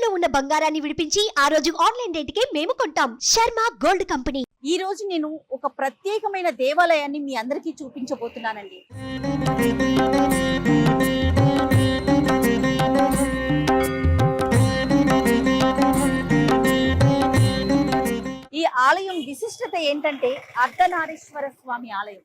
తాకట్టులో ఉన్న బంగారాన్ని విడిపించి ఆ రోజు ఆన్లైన్ రేటుకే మేము కొంటాం. Sharma gold company. ఈ రోజు నేను ఒక ప్రత్యేకమైన దేవాలయాన్ని మీ అందరికీ చూపించబోతున్నానండి. ఈ ఆలయం విశిష్టత ఏంటంటే అర్ధనారీశ్వర స్వామి ఆలయం.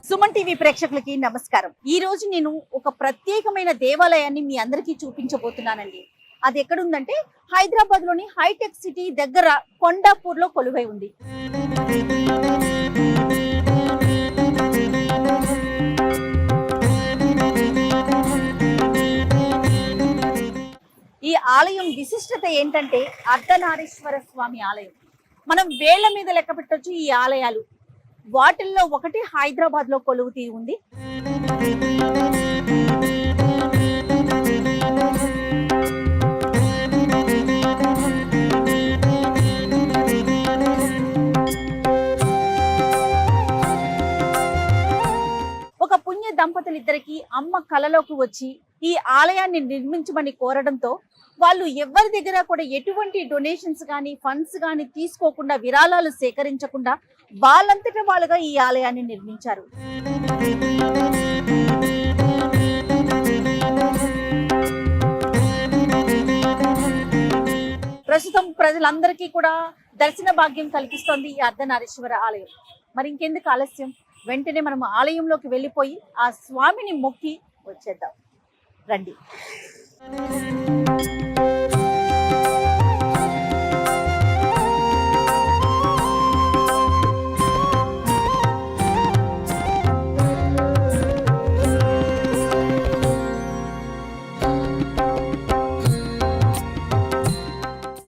సుమన్ టీవీ ప్రేక్షకులకి నమస్కారం. ఈ రోజు నేను ఒక ప్రత్యేకమైన దేవాలయాన్ని మీ అందరికీ చూపించబోతున్నానండి. అది ఎక్కడుందంటే హైదరాబాద్ లోని హైటెక్ సిటీ దగ్గర కొండాపూర్ లో కొలువై ఉంది. ఈ ఆలయం విశిష్టత ఏంటంటే అర్ధనారీశ్వర స్వామి ఆలయం. మనం వేళ్ల మీద లెక్క పెట్టొచ్చు ఈ ఆలయాలు. వాటిల్లో ఒకటి హైదరాబాద్ లో కొలువు తీరి ఉంది. ఒక పుణ్య దంపతులిద్దరికి అమ్మ కలలోకి వచ్చి ఈ ఆలయాన్ని నిర్మించమని కోరడంతో వాళ్ళు ఎవరి దగ్గర కూడా ఎటువంటి డొనేషన్స్ కానీ ఫండ్స్ కానీ తీసుకోకుండా, విరాళాలు సేకరించకుండా వాళ్ళంతటా వాళ్ళుగా ఈ ఆలయాన్ని నిర్మించారు. ప్రస్తుతం ప్రజలందరికీ కూడా దర్శన భాగ్యం కల్పిస్తోంది ఈ అర్ధనారీశ్వర ఆలయం. మరి ఇంకెందుకు ఆలస్యం, వెంటనే మనం ఆలయంలోకి వెళ్ళిపోయి ఆ స్వామిని మొక్కి వచ్చేద్దాం రండి.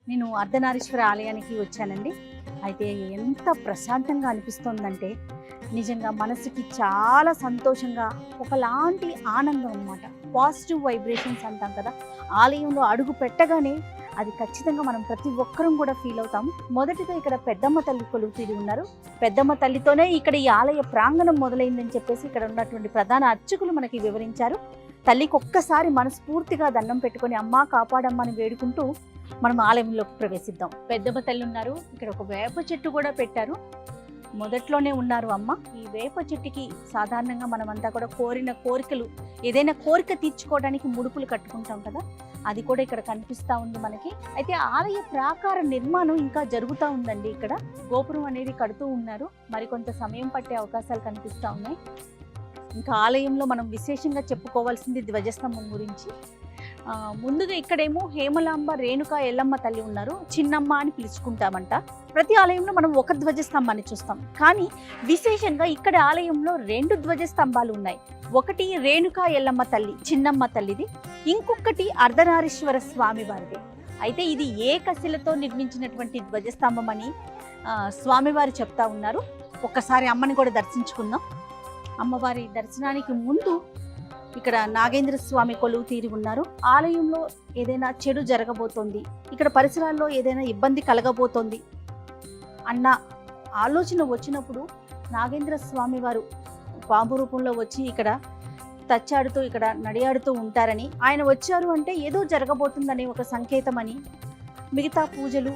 నేను అర్ధనారీశ్వర ఆలయానికి వచ్చానండి. అయితే ఎంత ప్రశాంతంగా అనిపిస్తోందంటే నిజంగా మనసుకి చాలా సంతోషంగా, ఒకలాంటి ఆనందం అన్నమాట. పాజిటివ్ వైబ్రేషన్స్ అంటాం కదా, ఆలయంలో అడుగు పెట్టగానే అది ఖచ్చితంగా మనం ప్రతి ఒక్కరం కూడా ఫీల్ అవుతాము. మొదటిగా ఇక్కడ పెద్దమ్మ తల్లి కొలువు తీరి ఉన్నారు. పెద్దమ్మ తల్లితోనే ఇక్కడ ఈ ఆలయ ప్రాంగణం మొదలైందని చెప్పేసి ఇక్కడ ఉన్నటువంటి ప్రధాన అర్చకులు మనకి వివరించారు. తల్లికి ఒక్కసారి మనస్ఫూర్తిగా దండం పెట్టుకొని అమ్మా కాపాడమ్మని వేడుకుంటూ మనం ఆలయంలోకి ప్రవేశిద్దాం. పెద్దమ్మ తల్లి ఉన్నారు. ఇక్కడ ఒక వేప చెట్టు కూడా పెట్టారు. మొదట్లోనే ఉన్నారు అమ్మ. ఈ వేప చెట్టుకి సాధారణంగా మనమంతా కూడా కోరిన కోరికలు, ఏదైనా కోరిక తీర్చుకోవడానికి ముడుపులు కట్టుకుంటాం కదా, అది కూడా ఇక్కడ కనిపిస్తూ ఉంది మనకి. అయితే ఆలయ ప్రాకార నిర్మాణం ఇంకా జరుగుతూ ఉందండి. ఇక్కడ గోపురం అనేది కడుతూ ఉన్నారు. మరికొంత సమయం పట్టే అవకాశాలు కనిపిస్తూ ఉన్నాయి. ఇంకా ఆలయంలో మనం విశేషంగా చెప్పుకోవాల్సింది ధ్వజస్తంభం గురించి. ముందుగా ఇక్కడేమో హేమలాంబ, రేణుకా, ఎల్లమ్మ తల్లి ఉన్నారు. చిన్నమ్మ అని పిలుచుకుంటామంట. ప్రతి ఆలయంలో మనం ఒక ధ్వజస్తంభాన్ని చూస్తాం, కానీ విశేషంగా ఇక్కడ ఆలయంలో 2 ధ్వజస్తంభాలు ఉన్నాయి. ఒకటి రేణుకా ఎల్లమ్మ తల్లి, చిన్నమ్మ తల్లిది. ఇంకొకటి అర్ధనారీశ్వర స్వామి వారిది. అయితే ఇది ఏకశిలతో నిర్మించినటువంటి ధ్వజస్తంభం అని స్వామివారు చెప్తా ఉన్నారు. ఒక్కసారి అమ్మని కూడా దర్శించుకుందాం. అమ్మవారి దర్శనానికి ముందు ఇక్కడ నాగేంద్ర స్వామి కొలువు తీరి ఉన్నారు. ఆలయంలో ఏదైనా చెడు జరగబోతోంది, ఇక్కడ పరిసరాల్లో ఏదైనా ఇబ్బంది కలగబోతోంది అన్న ఆలోచన వచ్చినప్పుడు నాగేంద్ర స్వామి వారు పాము రూపంలో వచ్చి ఇక్కడ తచ్చాడుతూ ఇక్కడ నడియాడుతూ ఉంటారని, ఆయన వచ్చారు అంటే ఏదో జరగబోతుందనే ఒక సంకేతం అని, మిగతా పూజలు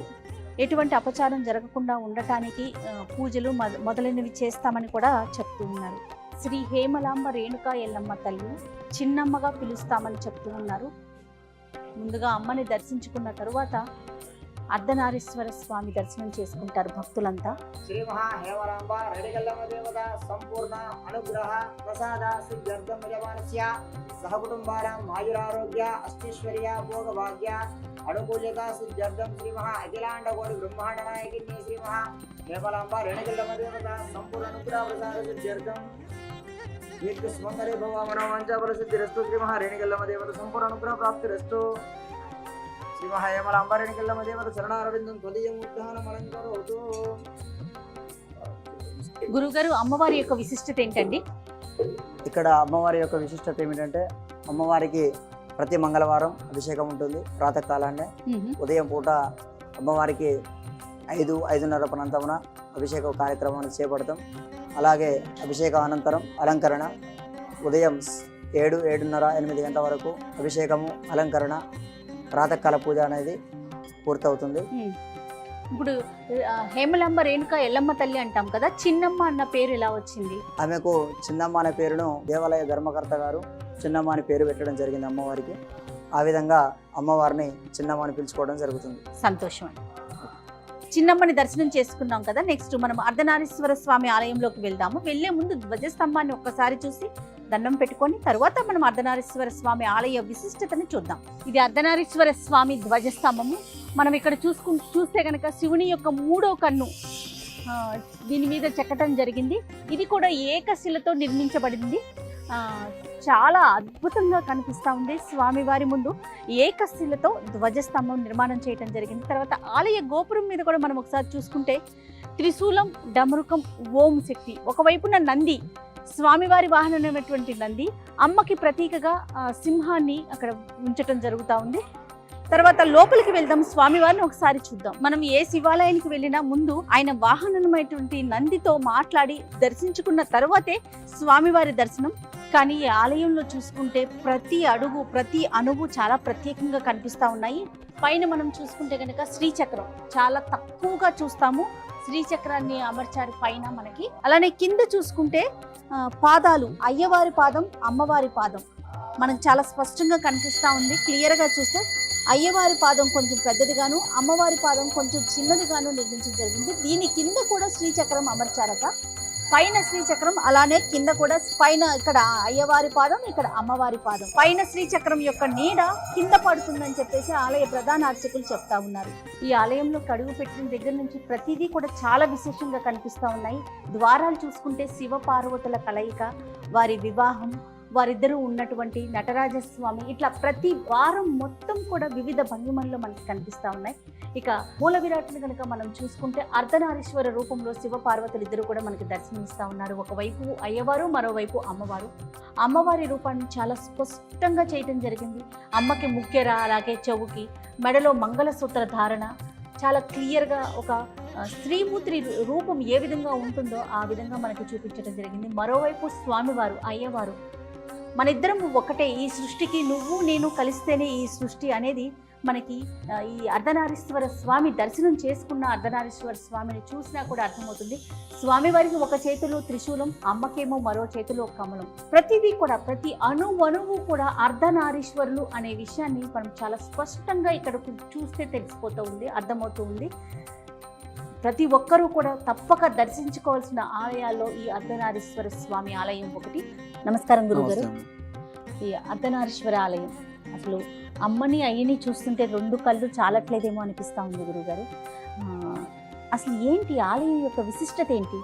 ఎటువంటి అపచారం జరగకుండా ఉండటానికి పూజలు మొదలైనవి చేస్తామని కూడా చెప్తూ ఉన్నారు. శ్రీ హేమలాంబ రేణుకా ఎల్లమ్మ తల్లి చిన్నమ్మగా పిలుస్తామని చెప్తూ ఉన్నారు. ముందుగా అమ్మని దర్శించుకున్న తరువాత అర్ధనారీశ్వర స్వామి దర్శనం చేసుకుంటారు భక్తులంతా. శ్రీ మహా హేమలాంబ రేణుకెల్లమ్మ దేవత సంపూర్ణ అనుగ్రహ ప్రసాద సిద్ధ్యర్థం యజమానస్య సహకుటుంబానాం ఆయురారోగ్య అష్టైశ్వర్య భోగభాగ్య అనుకూల్యత సిద్ధ్యర్థం శ్రీ మహా అఖిలాండ కోటి బ్రహ్మాండ నాయకిని శ్రీ మహా హేమలాంబ రేణుకెల్లమ్మ దేవత సంపూర్ణ అనుగ్రహ ప్రసాద సిద్ధ్యర్థం వీరికి సుమంగళే భవ మనోవాంఛా సిద్ధిరస్తు శ్రీ మహా రేణుకెల్లమ్మ దేవత సంపూర్ణ అనుగ్రహ ప్రాప్తిరస్తు. శ్రీ మహా హేమలాంబ రేణుకెల్లమ్మ దేవత చరణారవిందం త్వదీయముద్ధానం అలంకరోతు. గురుగారు, అమ్మవారి యొక్క విశిష్టత ఏంటండి? ఇక్కడ అమ్మవారి యొక్క విశిష్టత ఏమిటంటే, అమ్మవారికి ప్రతి మంగళవారం అభిషేకం ఉంటుంది. ప్రాతకాలాన్నే ఉదయం పూట అమ్మవారికి 5-5:30 ప్రాంతమున అభిషేక కార్యక్రమాన్ని చేపడతాం. అలాగే అభిషేక అనంతరం అలంకరణ ఉదయం 7-7:30-8 గంటల వరకు అభిషేకము, అలంకరణ, ప్రాతకాల పూజ అనేది పూర్తవుతుంది. ఇప్పుడు హేమలాంబ రేణుక ఎల్లమ్మ తల్లి అంటాం కదా, చిన్నమ్మ అన్న పేరు ఎలా వచ్చింది? ఆమెకు చిన్నమ్మ అనే పేరును దేవాలయ ధర్మకర్త గారు చిన్నమ్మ అని పేరు పెట్టడం జరిగింది అమ్మవారికి. ఆ విధంగా అమ్మవారిని చిన్నమ్మ అని పిలుచుకోవడం జరుగుతుంది. సంతోషం అండి. చిన్నమ్మని దర్శనం చేసుకున్నాం కదా, నెక్స్ట్ మనం అర్ధనారీశ్వర స్వామి ఆలయంలోకి వెళ్దాము. వెళ్లే ముందు ధ్వజస్తంభాన్ని ఒక్కసారి చూసి దండం పెట్టుకొని తర్వాత మనం అర్ధనారీశ్వర స్వామి ఆలయ విశిష్టతని చూద్దాం. ఇది అర్ధనారీశ్వర స్వామి ధ్వజస్తంభము. మనం ఇక్కడ చూస్తే కనుక శివుని యొక్క 3వ కన్ను దీని మీద చెక్కటం జరిగింది. ఇది కూడా ఏకశిలతో నిర్మించబడింది. చాలా అద్భుతంగా కనిపిస్తూ ఉంది. స్వామివారి ముందు ఏకశిలతో ధ్వజస్తంభం నిర్మాణం చేయడం జరిగింది. తర్వాత ఆలయ గోపురం మీద కూడా మనం ఒకసారి చూసుకుంటే త్రిశూలం, డమరుకం, ఓం శక్తి, ఒకవైపున నంది, స్వామివారి వాహనమైనటువంటి నంది, అమ్మకి ప్రతీకగా సింహాన్ని అక్కడ ఉంచటం జరుగుతూ ఉంది. తర్వాత లోపలికి వెళ్దాం, స్వామివారిని ఒకసారి చూద్దాం. మనం ఏ శివాలయానికి వెళ్ళినా ముందు ఆయన వాహనమైనటువంటి నందితో మాట్లాడి దర్శించుకున్న తర్వాతే స్వామివారి దర్శనం. కానీ ఈ ఆలయంలో చూసుకుంటే ప్రతి అడుగు, ప్రతి అణువు చాలా ప్రత్యేకంగా కనిపిస్తూ ఉన్నాయి. పైన మనం చూసుకుంటే కనుక శ్రీచక్రం చాలా తక్కువగా చూస్తాము. శ్రీచక్రాన్ని అమర్చారు పైన మనకి. అలానే కింద చూసుకుంటే పాదాలు, అయ్యవారి పాదం, అమ్మవారి పాదం మనకు చాలా స్పష్టంగా కనిపిస్తూ ఉంది. క్లియర్గా చూస్తే అయ్యవారి పాదం కొంచెం పెద్దదిగాను, అమ్మవారి పాదం కొంచెం చిన్నదిగాను నిర్మించడం జరిగింది. దీని కింద కూడా శ్రీచక్రం అమర్చారట. పైన శ్రీచక్రం, అలానే కింద కూడా పైన ఇక్కడ అయ్యవారి పాదం, ఇక్కడ అమ్మవారి పాదం. పైన శ్రీచక్రం యొక్క నీడ కింద పడుతుందని చెప్పేసి ఆలయ ప్రధాన అర్చకులు చెప్తా ఉన్నారు. ఈ ఆలయంలో కడుగు పెట్టిన దగ్గర నుంచి ప్రతిదీ కూడా చాలా విశేషంగా కనిపిస్తూ ఉన్నాయి. ద్వారాలు చూసుకుంటే శివ పార్వతుల కలయిక, వారి వివాహం, వారిద్దరూ ఉన్నటువంటి నటరాజస్వామి, ఇట్లా ప్రతి వారం మొత్తం కూడా వివిధ భంగిమల్లో మనకి కనిపిస్తూ ఉన్నాయి. ఇక మూల విరాట్ని కనుక మనం చూసుకుంటే అర్ధనారీశ్వర రూపంలో శివ పార్వతులు ఇద్దరు కూడా మనకి దర్శనమిస్తూ ఉన్నారు. ఒకవైపు అయ్యవారు, మరోవైపు అమ్మవారు. అమ్మవారి రూపాన్ని చాలా స్పష్టంగా చేయటం జరిగింది. అమ్మకి ముక్కెర, అలాగే చెవుకి, మెడలో మంగళసూత్ర ధారణ చాలా క్లియర్గా ఒక స్త్రీమూర్తి రూపం ఏ విధంగా ఉంటుందో ఆ విధంగా మనకి చూపించడం జరిగింది. మరోవైపు స్వామివారు, అయ్యవారు, మన ఇద్దరం ఒకటే, ఈ సృష్టికి నువ్వు నేను కలిస్తేనే ఈ సృష్టి అనేది మనకి ఈ అర్ధనారీశ్వర స్వామి దర్శనం చేసుకున్న అర్ధనారీశ్వర స్వామిని చూసినా కూడా అర్థమవుతుంది. స్వామివారికి ఒక చేతిలో త్రిశూలం, అమ్మకేమో మరో చేతిలో కమలం. ప్రతిదీ కూడా, ప్రతి అణువు కూడా అర్ధనారీశ్వరులు అనే విషయాన్ని మనం చాలా స్పష్టంగా ఇక్కడ చూస్తే తెలిసిపోతూ ఉంది, అర్థమవుతూ ఉంది. ప్రతి ఒక్కరూ కూడా తప్పక దర్శించుకోవాల్సిన ఆలయాల్లో ఈ అర్ధనారీశ్వర స్వామి ఆలయం ఒకటి. నమస్కారం గురుగారు. ఈ అర్ధనారీశ్వర ఆలయం అసలు అమ్మని అయ్యని చూస్తుంటే 2 కళ్ళు చాలట్లేదేమో అనిపిస్తూ ఉంది గురుగారు. అసలు ఏంటి ఆలయం యొక్క విశిష్టత ఏంటి?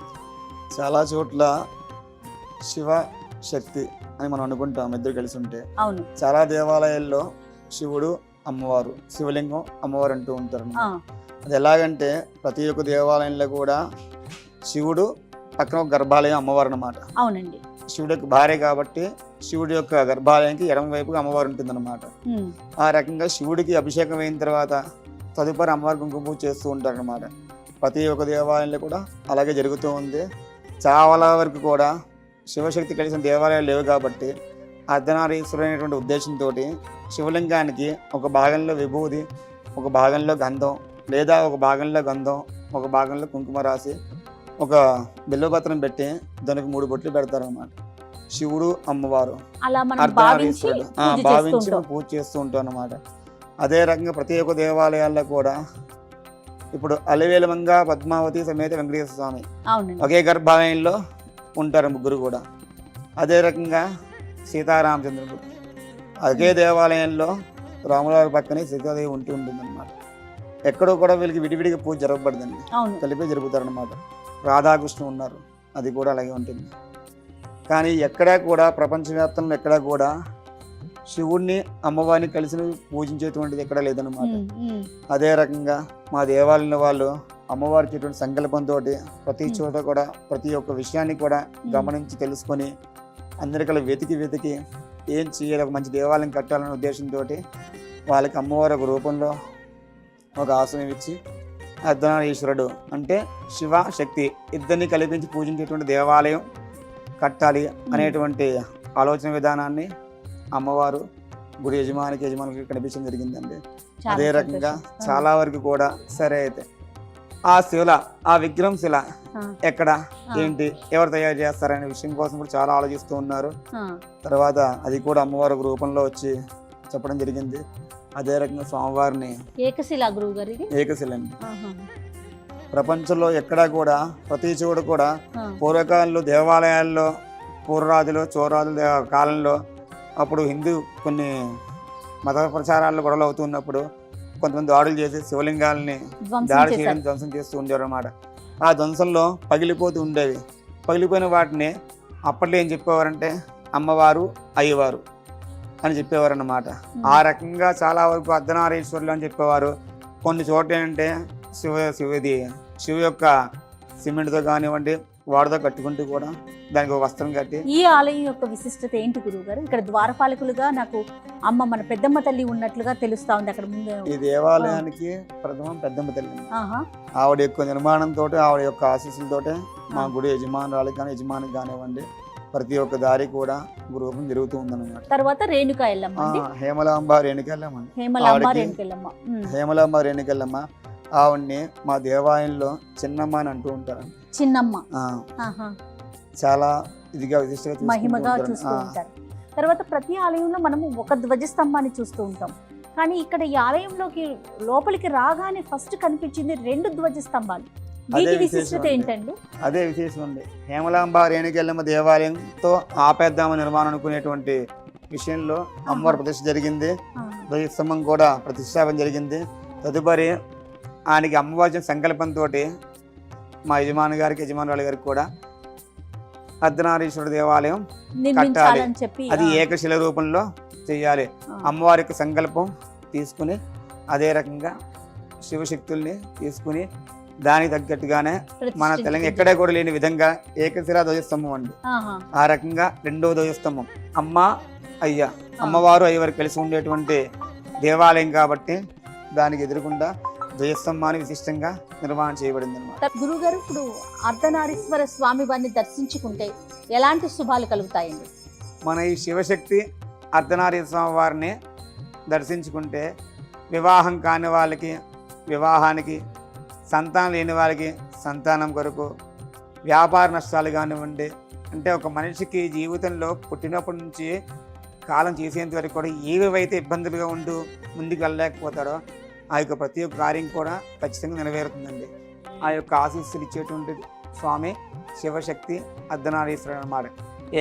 చాలా చోట్ల శివ శక్తి అని మనం అనుకుంటాం ఇద్దరు కలిసి ఉంటే. అవును, చాలా దేవాలయాల్లో శివుడు అమ్మవారు, శివలింగం అమ్మవారు అంటూ ఉంటారు. అది ఎలాగంటే ప్రతి ఒక్క దేవాలయంలో కూడా శివుడు పక్కన ఒక గర్భాలయం అమ్మవారు అన్నమాట. అవునండి, శివుడి యొక్క భార్య కాబట్టి శివుడి యొక్క గర్భాలయానికి ఎడమ వైపుగా అమ్మవారు ఉంటుంది అన్నమాట. ఆ రకంగా శివుడికి అభిషేకం అయిన తర్వాత తదుపరి అమ్మవారి కుంకుమ పూజ చేస్తూ ఉంటారు అన్నమాట. ప్రతి ఒక్క దేవాలయంలో కూడా అలాగే జరుగుతూ ఉంది. చాలా వరకు కూడా శివశక్తి కలిసిన దేవాలయాలు లేవు కాబట్టి అర్ధనారీశ్వరుడు అనేటువంటి ఉద్దేశంతో శివలింగానికి ఒక భాగంలో విభూది, ఒక భాగంలో గంధం, లేదా ఒక భాగంలో గంధం, ఒక భాగంలో కుంకుమ రాసి ఒక బిల్వపత్రం పెట్టి దానికి 3 బొట్లు పెడతారు అన్నమాట. శివుడు, అమ్మవారు, అలా మనం భావించి అర్ధనారీశ్వరుడు పూజ భావించి చేస్తుంటాం. పూజ చేస్తూ ఉంటాం అన్నమాట. అదే రకంగా ప్రతి ఒక్క దేవాలయాల్లో కూడా ఇప్పుడు అలివేలమంగ పద్మావతి సమేత వెంకటేశ్వర స్వామి అవునండి. ఒకే గర్భాలయంలో ఉంటారు ముగ్గురు కూడా. అదే రకంగా సీతారామచంద్రుడు ఒకే దేవాలయంలో రాములవారి పక్కనే సీతాదేవి ఉంటుంది అన్నమాట. ఎక్కడో కూడా వీళ్ళకి విడివిడిగా పూజ జరగబడదండి, అవును. కలిపే జరుగుతారనమాట. రాధాకృష్ణ ఉన్నారు, అది కూడా అలాగే ఉంటుంది. కానీ ఎక్కడా కూడా ప్రపంచవ్యాప్తంలో ఎక్కడా కూడా శివుణ్ణి అమ్మవారిని కలిసి పూజించేటువంటిది ఎక్కడా లేదన్నమాట. అదే రకంగా మా దేవాలయంలో వాళ్ళు అమ్మవారికి ఇటువంటి సంకల్పంతో ప్రతి చోట కూడా ప్రతి ఒక్క విషయాన్ని కూడా గమనించి తెలుసుకొని అందరికీ వెతికి ఏం చేయాలి, ఒక మంచి దేవాలయం కట్టాలనే ఉద్దేశంతో వాళ్ళకి అమ్మవారి ఒక రూపంలో ఒక ఆసనం ఇచ్చి అర్ధనారీశ్వరుడు అంటే శివ శక్తి ఇద్దరిని కల్పించి పూజించేటువంటి దేవాలయం కట్టాలి అనేటువంటి ఆలోచన విధానాన్ని అమ్మవారు గుడి యజమానికి కనిపించడం జరిగిందండి. అదే రకంగా చాలా వరకు కూడా సరే అయితే ఆ శిల, ఆ విగ్రహం శిల ఎక్కడ, ఏంటి, ఎవరు తయారు చేస్తారనే విషయం కోసం కూడా చాలా ఆలోచిస్తూ ఉన్నారు. తర్వాత అది కూడా అమ్మవారి రూపంలో వచ్చి చెప్పడం జరిగింది. అదే రకంగా స్వామివారిని ఏకశిలా గురువు గారు ఏకశిలండి. ప్రపంచంలో ఎక్కడా కూడా ప్రతి చోట కూడా పూర్వకాలంలో దేవాలయాల్లో పూర్వరాజులు చోరాజుల కాలంలో అప్పుడు హిందూ కొన్ని మత ప్రచారాల్లో గొడవలు అవుతున్నప్పుడు కొంతమంది దాడులు చేసి శివలింగాలని దాడి చేయడం, ధ్వంసం చేస్తూ ఉండేవారు అన్నమాట. ఆ ధ్వంసంలో పగిలిపోతూ ఉండేవి. పగిలిపోయిన వాటిని అప్పట్లో ఏం చెప్పేవారంటే అమ్మవారు, అయ్యవారు అని చెప్పేవారు అన్నమాట. ఆ రకంగా చాలా వరకు అర్ధనారీశ్వరులు అని చెప్పేవారు. కొన్ని చోట్ల ఏంటంటే శివ యొక్క సిమెంట్తో కానివ్వండి వాడుతో కట్టుకుంటూ కూడా దానికి ఒక వస్త్రం కట్టి. ఈ ఆలయం యొక్క విశిష్టత ఏంటి గురువు గారు? ఇక్కడ ద్వారపాలకులుగా నాకు అమ్మ మన పెద్దమ్మ తల్లి ఉన్నట్లుగా తెలుస్తా ఉంది. అక్కడ ముందు ఈ దేవాలయానికి ప్రథమం పెద్దమ్మ తల్లి. ఆవిడ యొక్క నిర్మాణంతో, ఆవిడ యొక్క ఆశీస్సులతో మా గుడి యజమానురాలకి కానీ యజమానికి కానివ్వండి ప్రతి ఒక్క దారి కూడా రూపం జరుగుతూ ఉందన్నమాట. తర్వాత రేణుకా ఎల్లమ్మ, హేమలాంబ రేణుకా ఎల్లమ్మ, హేమలాంబ రేణుకా ఎల్లమ్మ ఆవిడ్ని మా దేవాలయంలో చిన్నమ్మ అని అంటూ ఉంటారు. చిన్నమ్మ చాలా ఇదిగా విశిష్టంగా మహిమగా చూస్తూ ఉంటారు. తర్వాత ప్రతి ఆలయంలో మనము ఒక ధ్వజస్తంభాన్ని చూస్తూ ఉంటాం. కానీ ఇక్కడ ఈ ఆలయంలోకి లోపలికి రాగానే ఫస్ట్ కనిపించింది 2 ధ్వజస్తంభాలు. వీటి విశిష్టత ఏంటండి? అదే విశేషం ఉంది. హేమలాంబ రేణుకెళ్ళమ్మ దేవాలయంతో ఆపేద్దామ నిర్మాణం అనుకునేటువంటి విషయంలో అమ్మవారి ప్రతిష్ఠ జరిగింది. ధ్వజస్తంభం కూడా ప్రతిష్టాపన జరిగింది. తదుపరి ఆయనకి అమ్మవారి సంకల్పంతో మా యజమానురాలి గారికి కూడా అర్ధనారీశ్వర దేవాలయం కట్టాలి, అది ఏకశిల రూపంలో చేయాలి. అమ్మవారి యొక్క సంకల్పం తీసుకుని అదే రకంగా శివశక్తుల్ని తీసుకుని దానికి తగ్గట్టుగానే మన తెలంగాణ ఎక్కడే కూడా లేని విధంగా ఏకశిలా ధ్వజస్తంభం అండి. ఆ రకంగా 2వ ధ్వజస్తంభం అమ్మ అయ్య, అమ్మవారు అయ్యవారు కలిసి ఉండేటువంటి దేవాలయం కాబట్టి దానికి ఎదురుకుండా ధ్వజస్తంభాన్ని విశిష్టంగా నిర్మాణం చేయబడింది అన్నమాట. గురువు గారు, ఇప్పుడు అర్ధనారీశ్వర స్వామి వారిని దర్శించుకుంటే ఎలాంటి శుభాలు కలుగుతాయండి? మన ఈ శివశక్తి అర్ధనారీశ్వర స్వామి వారిని దర్శించుకుంటే వివాహం కాని వాళ్ళకి వివాహానికి, సంతానం లేని వాళ్ళకి సంతానం కొరకు, వ్యాపార నష్టాలు కానివ్వండి, అంటే ఒక మనిషికి జీవితంలో పుట్టినప్పటి నుంచి కాలం చేసేంత వరకు కూడా ఏవేవైతే ఇబ్బందులుగా ఉంటూ ముందుకు వెళ్ళలేకపోతాడో ఆ యొక్క ప్రతి ఒక్క కార్యం కూడా ఖచ్చితంగా నెరవేరుతుందండి. ఆ యొక్క ఆశీస్సులు ఇచ్చేటువంటి స్వామి శివశక్తి అర్ధనారీశ్వరుడు అన్నమాట.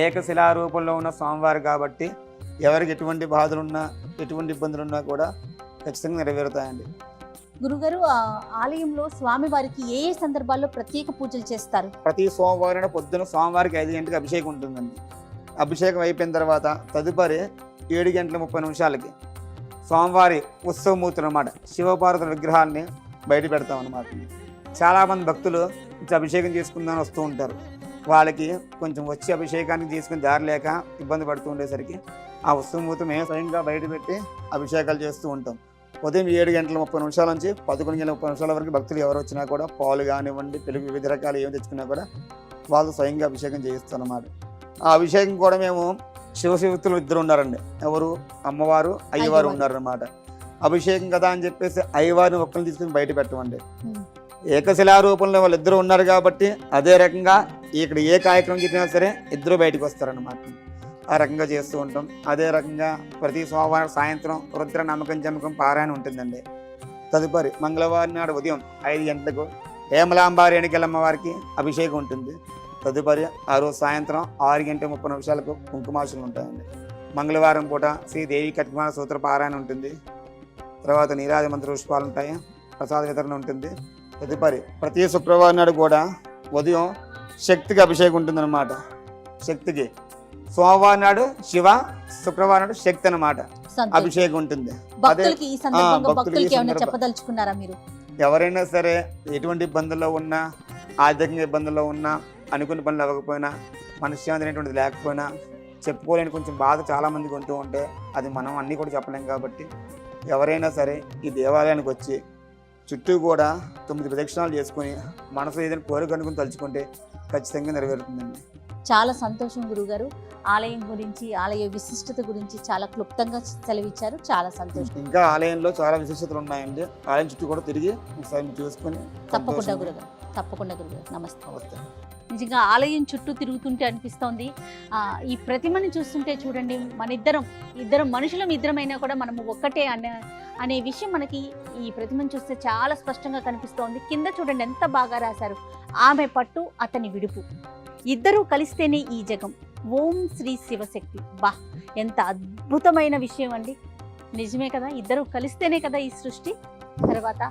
ఏకశిలా రూపంలో ఉన్న స్వామివారు కాబట్టి ఎవరికి ఎటువంటి బాధలున్నా ఎటువంటి ఇబ్బందులున్నా కూడా ఖచ్చితంగా నెరవేరుతాయండి. గురుగారు, ఆ ఆలయంలో స్వామి వారికి ఏ ఏ సందర్భాల్లో ప్రత్యేక పూజలు చేస్తారు? ప్రతి సోమవారం పొద్దున స్వామివారికి 5 గంటలకు అభిషేకం ఉంటుందండి. అభిషేకం అయిపోయిన తర్వాత తదుపరి 7:30 స్వామివారి ఉత్సవమూర్తులు అన్నమాట, శివపార్వతుల విగ్రహాన్ని బయట పెడతాం అన్నమాట. చాలామంది భక్తులు అభిషేకం చేసుకుందామని వస్తూ ఉంటారు. వాళ్ళకి కొంచెం వచ్చి అభిషేకానికి తీసుకుని దారి లేక ఇబ్బంది పడుతూ ఉండేసరికి ఆ ఉత్సవమూర్తి మేము స్వయంగా బయట పెట్టి అభిషేకాలు చేస్తూ ఉంటాం. ఉదయం 7:30 నుంచి 11:30 వరకు భక్తులు ఎవరు వచ్చినా కూడా పాలు కానివ్వండి, పెరుగు, వివిధ రకాలు ఏమి తెచ్చుకున్నా కూడా వాళ్ళు స్వయంగా అభిషేకం చేయిస్తాం అన్నమాట. ఆ అభిషేకం కూడా మేము శివశక్తులు 2 ఉన్నారండి. ఎవరు? అమ్మవారు, అయ్యవారు ఉన్నారన్నమాట. అభిషేకం కదా అని చెప్పేసి అయ్యవారిని ఒక్కరిని తీసుకుని బయట పెట్టమండి. ఉమ్. ఏకశిలా రూపంలో వాళ్ళిద్దరూ ఉన్నారు కాబట్టి అదే రకంగా ఇక్కడ ఏ కార్యక్రమం చెప్పినా సరే ఇద్దరు బయటకు వస్తారన్నమాట. ఆ రకంగా చేస్తూ ఉంటాం. అదే రకంగా ప్రతి సోమవారం సాయంత్రం రుద్ర నమ్మకం జమ్మకం పారాయణ ఉంటుందండి. తదుపరి మంగళవారం నాడు ఉదయం 5 గంటలకు హేమలాంబ రేణుకెళ్ళమ్మ వారికి అభిషేకం ఉంటుంది. తదుపరి ఆ రోజు సాయంత్రం 6:30 కుంకుమార్చనలు ఉంటాయండి. మంగళవారం పూట శ్రీదేవి కట్కుమార సూత్ర పారాయణ ఉంటుంది. తర్వాత నీరాజ మంత్ర పుష్పాలు ఉంటాయి, ప్రసాద వితరణ ఉంటుంది. తదుపరి ప్రతి శుక్రవారం నాడు కూడా ఉదయం శక్తికి అభిషేకం ఉంటుందన్నమాట. శక్తికి సోమవారం నాడు శివ, శుక్రవారం నాడు శక్తి అన్నమాట అభిషేకం ఉంటుంది. భక్తులకి ఈ సందర్భంగా భక్తులకి భక్తులకి ఏమైనా సందర్భం- చెప్పదలుచుకున్నారా మీరు? ఎవరైనా సరే ఎటువంటి ఇబ్బందుల్లో ఉన్నా, ఆర్థికంగా ఇబ్బందుల్లో ఉన్నా, అనుకున్న పనులు అవ్వకపోయినా, మనశ్శాంతి అనేటువంటిది లేకపోయినా, చెప్పుకోలేని కొంచెం బాధ చాలా మందికి ఉంటూ ఉంటే అది మనం అన్నీ కూడా చెప్పలేం. కాబట్టి ఎవరైనా సరే ఈ దేవాలయానికి వచ్చి చుట్టూ కూడా 9 ప్రదక్షిణాలు చేసుకొని మనసు ఏదైనా కోరిక అనుకుని తలుచుకుంటే ఖచ్చితంగా నెరవేరుతుందండి. చాలా సంతోషం గురుగారు. ఆలయం గురించి, ఆలయ విశిష్టత గురించి చాలా క్లుప్తంగా సెలవిచ్చారు. చాలా సంతోషం. ఇంకా ఆలయంలో చాలా విశిష్టతలు ఉన్నాయండి. ఆలయం చుట్టూ కూడా తిరిగి ఒకసారి చూసుకొని తప్పకుండా సంతోషంగా గురుగారు, తప్పకుండా గురుగారు. నమస్తే. వస్తాం. నిజంగా ఆలయం చుట్టూ తిరుగుతుంటే అనిపిస్తోంది, ఈ ప్రతిమని చూస్తుంటే చూడండి, ఇద్దరం మనుషులం, ఇద్దరమైనా కూడా మనము ఒక్కటే అనే విషయం మనకి ఈ ప్రతిమను చూస్తే చాలా స్పష్టంగా కనిపిస్తోంది. కింద చూడండి ఎంత బాగా రాశారు. ఆమె పట్టు అతని విడుపు, ఇద్దరూ కలిస్తేనే ఈ జగం, ఓం శ్రీ శివశక్తి. బా, ఎంత అద్భుతమైన విషయం అండి. నిజమే కదా, ఇద్దరూ కలిస్తేనే కదా ఈ సృష్టి. తర్వాత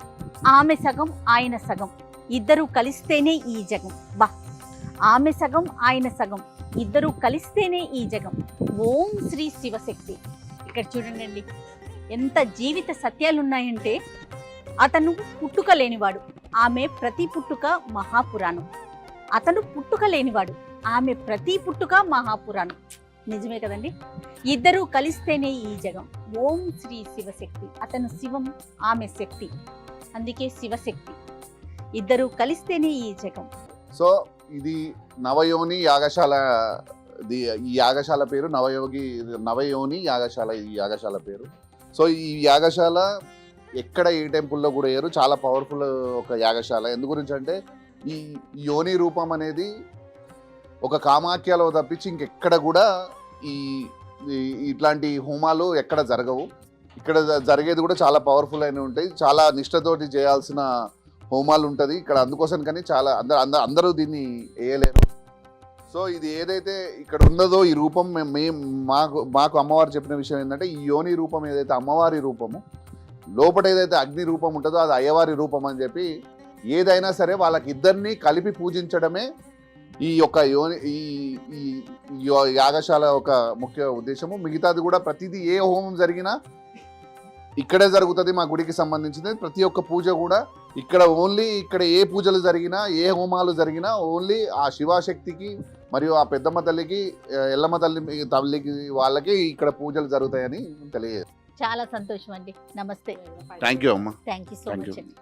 ఆమె సగం ఆయన సగం, ఇద్దరూ కలిస్తేనే ఈ జగం. బా, ఆమె సగం ఆయన సగం, ఇద్దరూ కలిస్తేనే ఈ జగం, ఓం శ్రీ శివశక్తి. ఇక్కడ చూడండి ఎంత జీవిత సత్యాలు ఉన్నాయంటే, అతను పుట్టుక లేనివాడు, ఆమె ప్రతి పుట్టుక మహాపురాణం. అతను పుట్టుక లేనివాడు, ఆమె ప్రతి పుట్టుక మహాపురాణం. నిజమే కదండి. ఇద్దరూ కలిస్తేనే ఈ జగం, ఓం శ్రీ శివశక్తి. అతను శివం, ఆమె శక్తి, అందుకే శివశక్తి. ఇద్దరూ కలిస్తేనే ఈ జగం. సో ఇది నవయోని యాగశాల. ఈ యాగశాల పేరు నవయోని యాగశాల. ఈ యాగశాల పేరు. సో ఈ యాగశాల ఎక్కడ ఏ టెంపుల్లో కూడా వేయరు. చాలా పవర్ఫుల్ ఒక యాగశాల. ఎందు గురించి అంటే ఈ యోని రూపం అనేది ఒక కామాఖ్యలో తప్పించి ఇంకెక్కడ కూడా ఇట్లాంటి హోమాలు ఎక్కడ జరగవు. ఇక్కడ జరిగేది కూడా చాలా పవర్ఫుల్ అయిన ఉంటాయి. చాలా నిష్ఠతోటి చేయాల్సిన హోమాలు ఉంటుంది ఇక్కడ. అందుకోసం కానీ చాలా అందరూ దీన్ని వేయలేరు. సో ఇది ఏదైతే ఇక్కడ ఉన్నదో ఈ రూపం, మాకు అమ్మవారు చెప్పిన విషయం ఏంటంటే, ఈ యోని రూపం ఏదైతే అమ్మవారి రూపము, లోపల ఏదైతే అగ్ని రూపం ఉంటుందో అది అయ్యవారి రూపం అని చెప్పి, ఏదైనా సరే వాళ్ళకి ఇద్దరిని కలిపి పూజించడమే ఈ యొక్క ఈ యాగశాల ఒక ముఖ్య ఉద్దేశము. మిగతాది కూడా ప్రతిదీ ఏ హోమం జరిగినా ఇక్కడే జరుగుతుంది. మా గుడికి సంబంధించింది ప్రతి ఒక్క పూజ కూడా ఇక్కడ. ఓన్లీ ఇక్కడ ఏ పూజలు జరిగినా, ఏ హోమాలు జరిగినా ఓన్లీ ఆ శివశక్తికి మరియు ఆ పెద్దమ్మ తల్లికి, ఎల్లమ్మ తల్లికి వాళ్ళకి ఇక్కడ పూజలు జరుగుతాయని తెలియజేస్తాను. చాలా సంతోషం అండి. నమస్తే. థ్యాంక్ యూ అమ్మ. Thank you so Thank much you. అండి.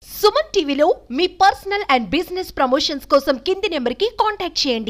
సుమన్ టీవీలో మీ పర్సనల్ అండ్ బిజినెస్ ప్రమోషన్స్ కోసం కింది నెంబర్కి కాంటాక్ట్ చేయండి.